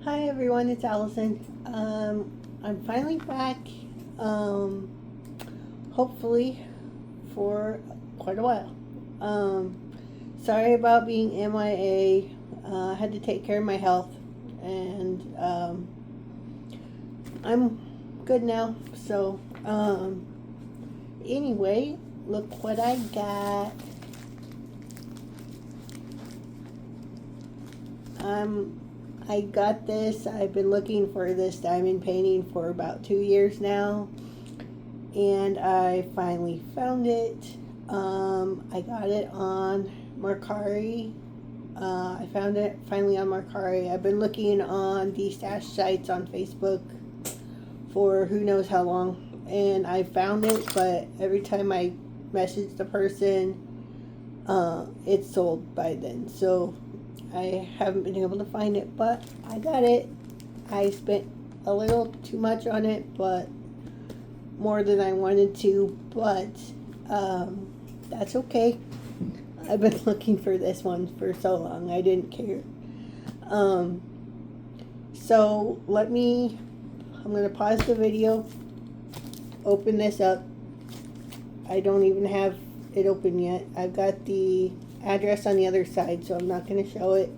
Hi everyone, it's Allison. I'm finally back, um, hopefully for quite a while. Um, Sorry about being MIA. I had to take care of my health, and I'm good now. So, anyway, look what I got. Um, I got this. I've been looking for this diamond painting for about 2 years now, and I finally found it. I got it on Mercari. I found it finally on Mercari. I've been looking on the stash sites on Facebook for who knows how long, and I found it, but every time I message the person, it's sold by then. So I haven't been able to find it, but I got it. I spent a little too much on it, but more than I wanted to, but that's okay. I've been looking for this one for so long. I didn't care. Um, so I'm going to pause the video, open this up. I don't even have it open yet. I've got the address on the other side, so I'm not going to show it.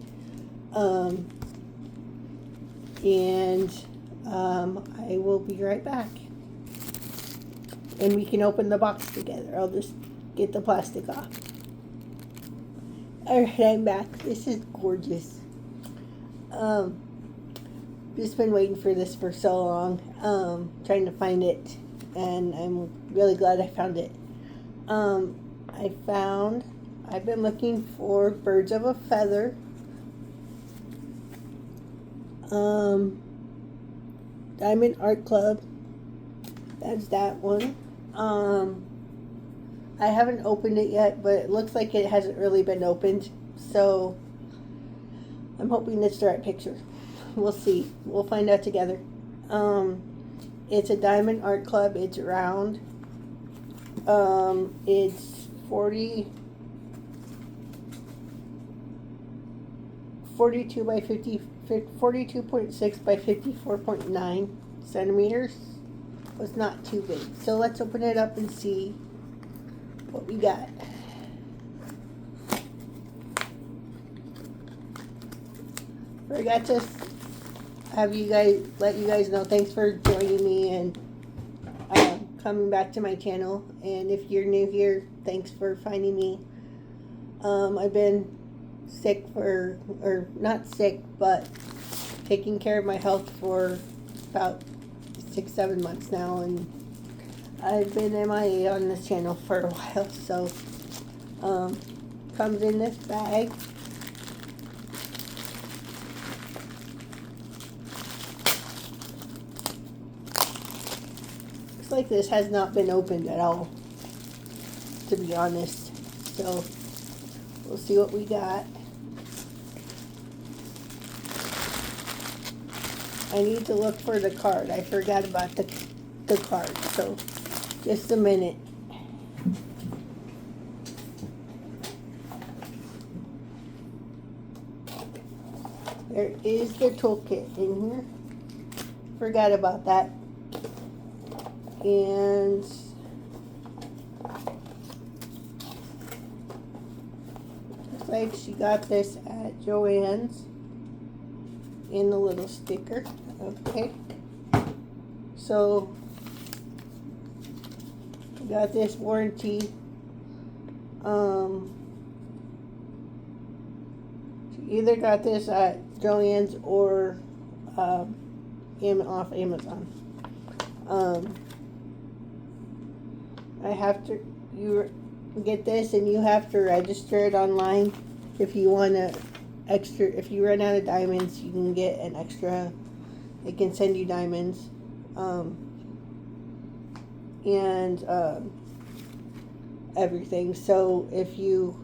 I will be right back. And we can open the box together. I'll just get the plastic off. Alright, I'm back. This is gorgeous. Just been waiting for this for so long. Trying to find it. And I'm really glad I found it. I've been looking for Birds of a Feather. Diamond Art Club. That's that one. I haven't opened it yet, but it looks like it hasn't really been opened. So I'm hoping it's the right picture. We'll see. We'll find out together. It's a Diamond Art Club. It's round. It's 42 by 42.6 by 54.9 centimeters. Was not too big. So let's open it up and see what we got. Forgot to let you guys know. Thanks for joining me and coming back to my channel. And if you're new here, thanks for finding me. I've been sick or not sick, but taking care of my health for about 6-7 months now, and I've been MIA on this channel for a while. So comes in this bag. Looks like this has not been opened at all, to be honest. So we'll see what we got. I need to look for the card. I forgot about the card. So just a minute. There is the toolkit in here. Forgot about that. And looks like she got this at Joann's in the little sticker. Okay. So got this warranty. She either got this at Joann's or off Amazon. You get this and you have to register it online. If you want if you run out of diamonds, you can get an extra. They can send you diamonds. Everything. So if you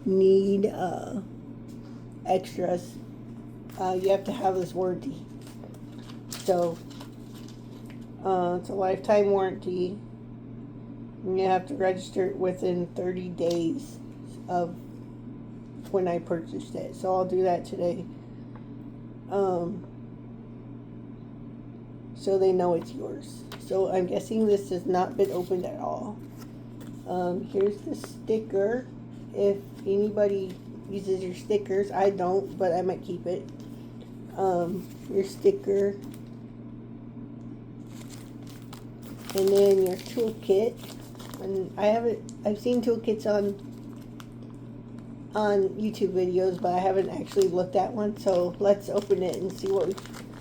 need extras, you have to have this warranty. So it's a lifetime warranty. And you have to register it within 30 days of when I purchased it. So I'll do that today. So they know it's yours. So I'm guessing this has not been opened at all. Here's the sticker. If anybody uses your stickers, I don't, but I might keep it. Your sticker. And then your toolkit. And I've seen toolkits on YouTube videos, but I haven't actually looked at one. So let's open it and see what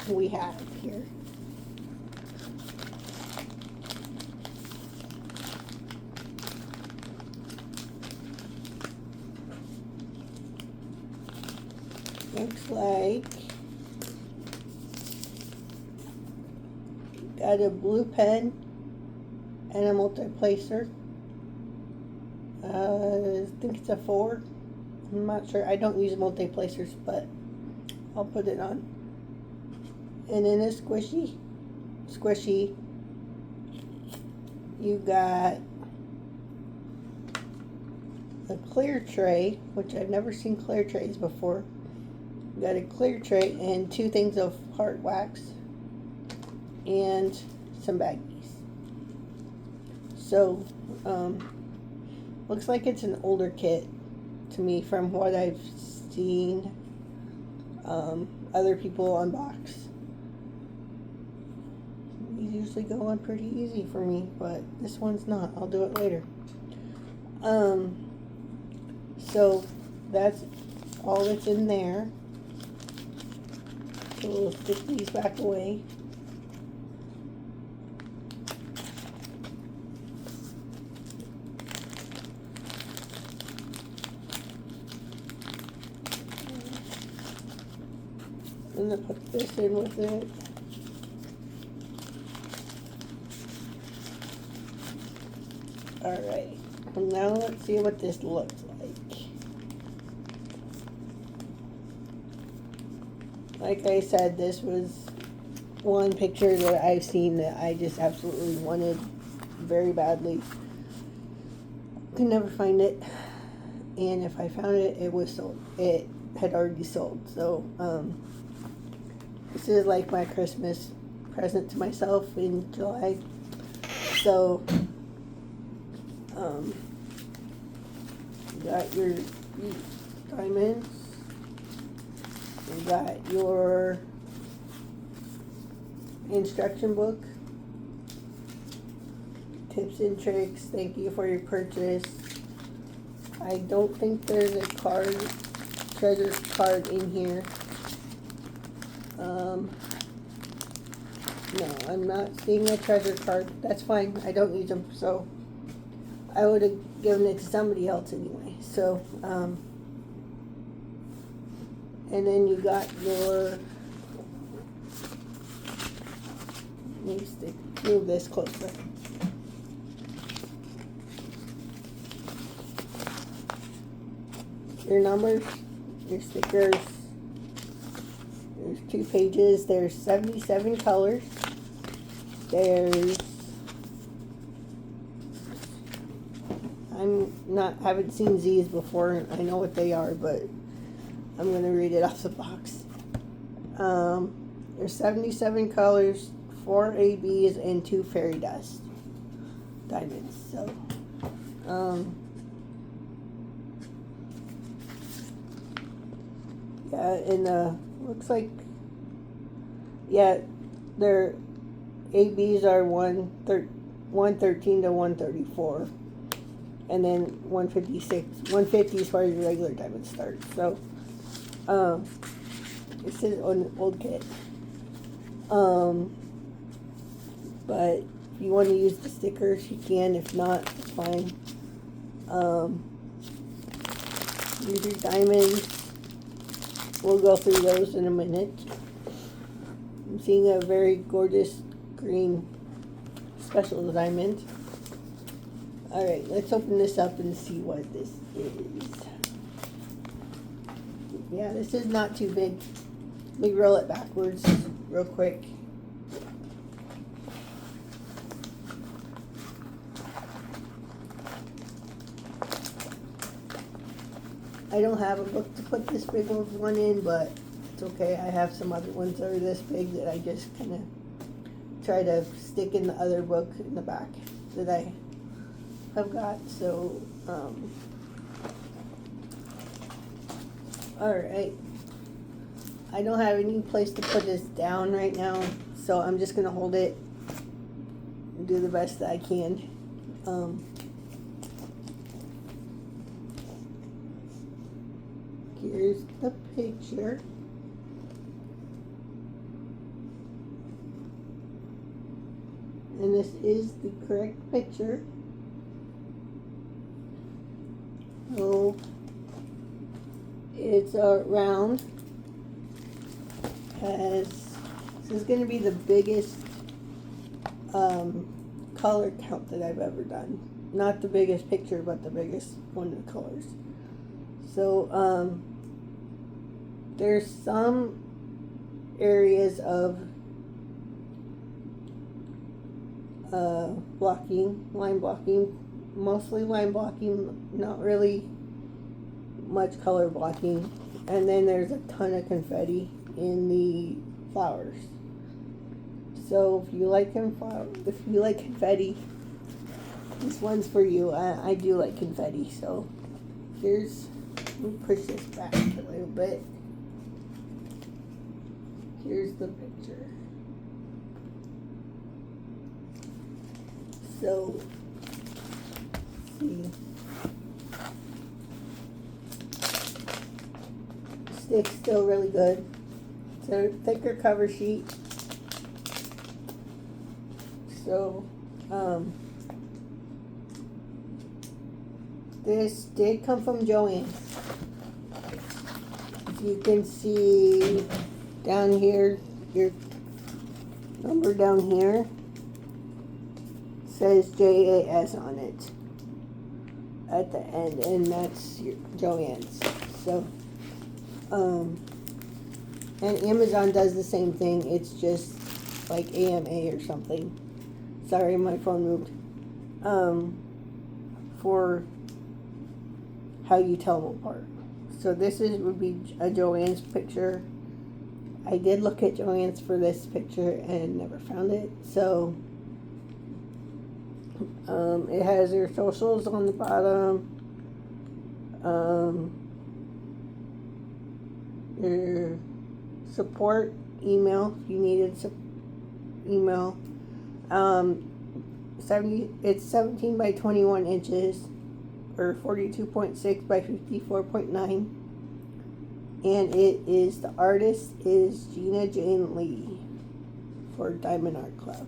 we have here. Looks like got a blue pen and a multi-placer. I think it's a 4. I'm not sure. I don't use multi-placers, but I'll put it on. And then a squishy. You got a clear tray, which I've never seen clear trays before. You got a clear tray and 2 things of hard wax and some baggies. So, looks like it's an older kit to me from what I've seen other people unbox. These usually go on pretty easy for me, but this one's not. I'll do it later. So that's all that's in there. So we'll stick these back away. I'm going to put this in with it. Alright, well now let's see what this looks like. Like I said, this was one picture that I've seen that I just absolutely wanted very badly. Could never find it. And if I found it, it was sold. It had already sold. So, this is like my Christmas present to myself in July. So, you got your diamonds. You got your instruction book. Tips and tricks. Thank you for your purchase. I don't think there's a card, treasure card in here. No, I'm not seeing a treasure card. That's fine. I don't use them, so I would have given it to somebody else anyway. So, and then you got your, let me move this closer. Your numbers, your stickers. There's 2 pages. There's 77 colors. Haven't seen these before. I know what they are, but I'm going to read it off the box. There's 77 colors, 4 ABs, and 2 fairy dust diamonds. So, yeah, and looks like, yeah, their ABs are 113 to 134. And then 156, 150 as far as your regular diamond starts. So, this is an old kit. But if you want to use the stickers, you can. If not, it's fine. Use your diamonds. We'll go through those in a minute. I'm seeing a very gorgeous green special diamond. Alright, let's open this up and see what this is. Yeah, this is not too big. Let me roll it backwards real quick. I don't have a book to put this big of one in, but it's okay. I have some other ones that are this big that I just kind of try to stick in the other book in the back that I have got. So, alright. I don't have any place to put this down right now, so I'm just going to hold it and do the best that I can. Here's the picture. And this is the correct picture. So it's round. This is going to be the biggest color count that I've ever done. Not the biggest picture, but the biggest one of the colors. So there's some areas of line blocking, mostly line blocking, not really much color blocking, and then there's a ton of confetti in the flowers. So if you like confetti, this one's for you. I do like confetti. So here's, let me push this back a little bit. Here's the picture. So, let's see. Stick's still really good. It's a thicker cover sheet. So, this did come from Joann's. If you can see down here, your number down here says JAS on it at the end, and that's your Joann's. So, and Amazon does the same thing. It's just like AMA or something. Sorry, my phone moved. For how you tell them apart. So this would be a Joann's picture. I did look at Joann's for this picture and never found it. So it has their socials on the bottom. Your support email if you needed email. It's 17 by 21 inches, or 42.6 by 54.9, and the artist is Gina Jane Lee for Diamond Art Club.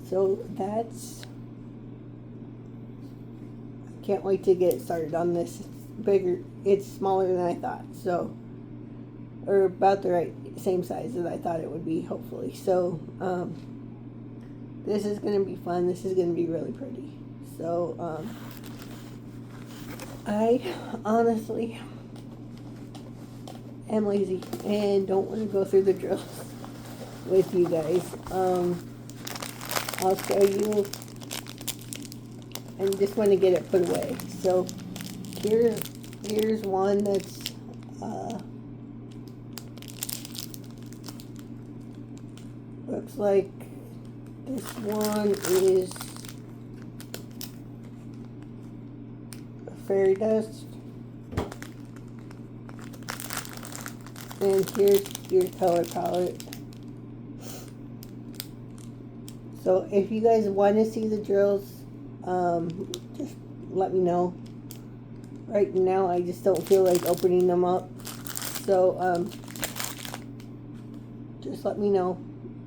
So that's, I can't wait to get started on this. It's bigger, it's smaller than I thought, so, or about the same size that I thought it would be, hopefully. So this is going to be fun. This is going to be really pretty. So I honestly am lazy and don't want to go through the drills with you guys. I'll show you, and just want to get it put away. So here's one that's looks like this one is a fairy dust, and here's your color palette. So if you guys want to see the drills, just let me know. Right now I just don't feel like opening them up, so just let me know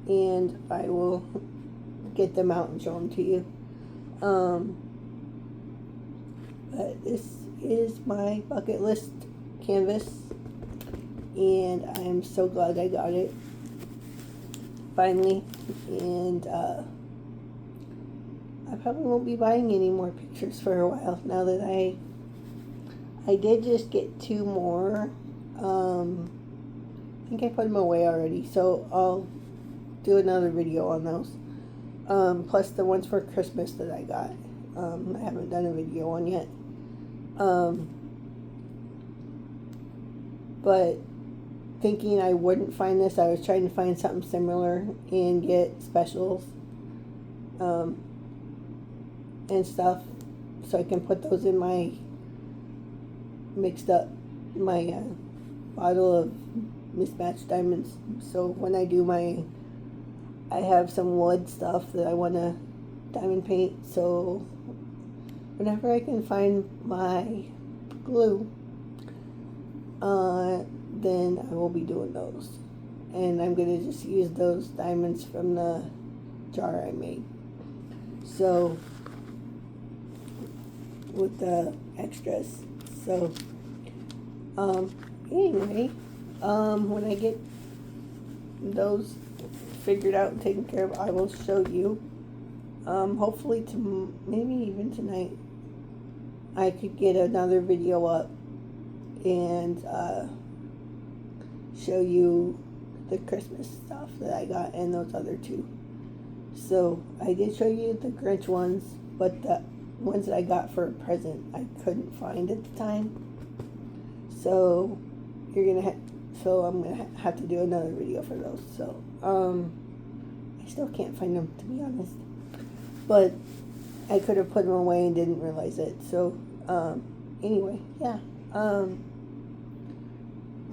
and I will get them out and show them to you. But this is my bucket list canvas, and I'm so glad I got it finally. And I probably won't be buying any more pictures for a while now that I did just get 2 more. I think I put them away already, so I'll do another video on those. Plus the ones for Christmas that I got. I haven't done a video on yet. But thinking I wouldn't find this, I was trying to find something similar and get specials and stuff, so I can put those in my mixed up my bottle of mismatched diamonds. So when I do I have some wood stuff that I want to diamond paint, so whenever I can find my glue, then I will be doing those. And I'm going to just use those diamonds from the jar I made. So, with the extras. So, anyway, when I get those figured out and taken care of, I will show you. Hopefully, maybe even tonight, I could get another video up and show you the Christmas stuff that I got and those other two. So I did show you the Grinch ones, but the ones that I got for a present I couldn't find at the time. So I'm gonna have to do another video for those. So I still can't find them, to be honest, but I could have put them away and didn't realize it. So anyway, yeah.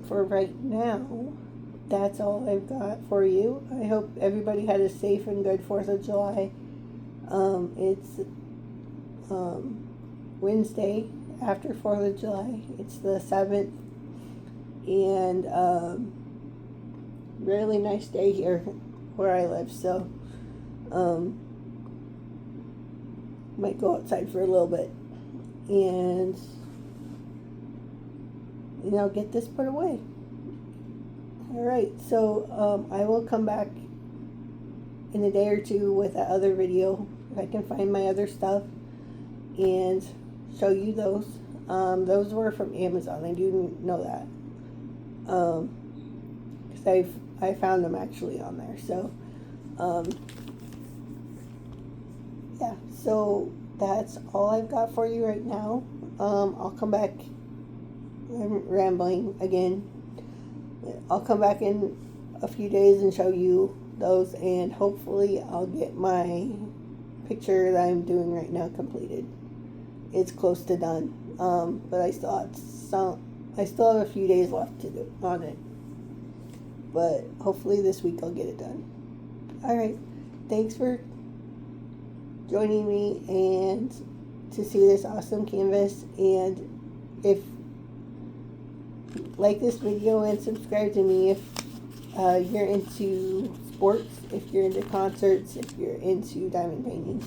For right now, that's all I've got for you. I hope everybody had a safe and good 4th of July. It's Wednesday after 4th of July. It's the 7th. And really nice day here where I live. So might go outside for a little bit and get this put away. Alright, so I will come back in a day or two with that other video if I can find my other stuff and show you those. Those were from Amazon, I do know that, because I found them actually on there. So yeah, so that's all I've got for you right now. I'll come back. I'm rambling again. I'll come back in a few days and show you those, and hopefully I'll get my picture that I'm doing right now completed. It's close to done, but I still have a few days left to do on it, but hopefully this week I'll get it done. Alright, thanks for joining me and to see this awesome canvas. And if like this video and subscribe to me if you're into sports, if you're into concerts, if you're into diamond painting.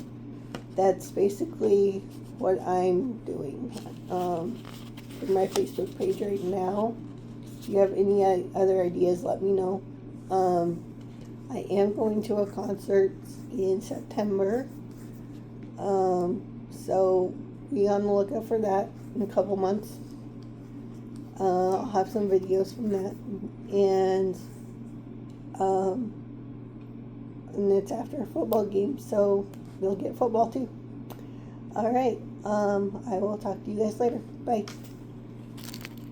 That's basically what I'm doing for my Facebook page right now. If you have any other ideas, let me know. I am going to a concert in September, so be on the lookout for that in a couple months. I'll have some videos from that, and it's after a football game, so you'll get football too. Alright, I will talk to you guys later. Bye.